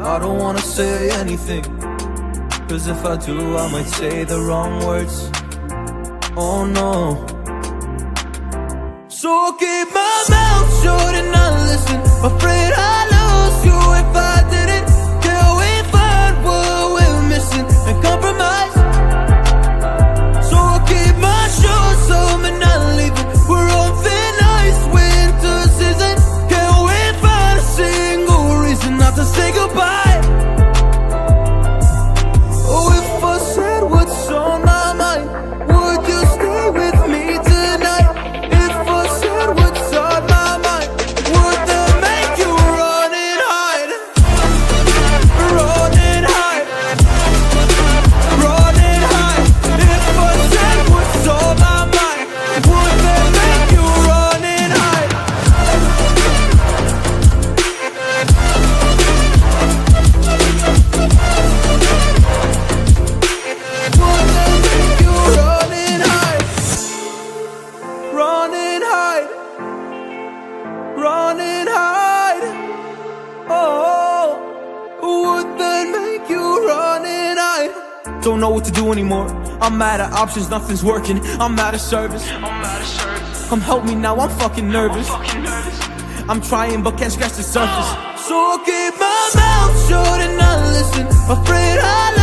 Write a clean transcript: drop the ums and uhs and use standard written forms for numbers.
I don't wanna say anything, cause if I do I might say the wrong words. Oh no. So I'll keep my mouth shut and not listen. Afraid I'd lose you if I didn't. Till we find what we're missing and compromise. So I'll keep my shoes on and not leaving. We're on thin ice, winter season. Can't we find a single reason not to say goodbye? Oh, if I said what's on my mind, would you stay with me tonight? If I said what's on my mind, would that make you run and hide? Run and hide. Run and hide. If I said what's on my mind, would that make you run and hide? Would that make you run and hide? Run and hide. Run and hide. Oh, would that make you run and hide? Don't know what to do anymore. I'm out of options, nothing's working. I'm out of service. Come help me now, I'm fucking nervous. I'm trying but can't scratch the surface. So I'll keep my mouth shut and not listen. Afraid I'll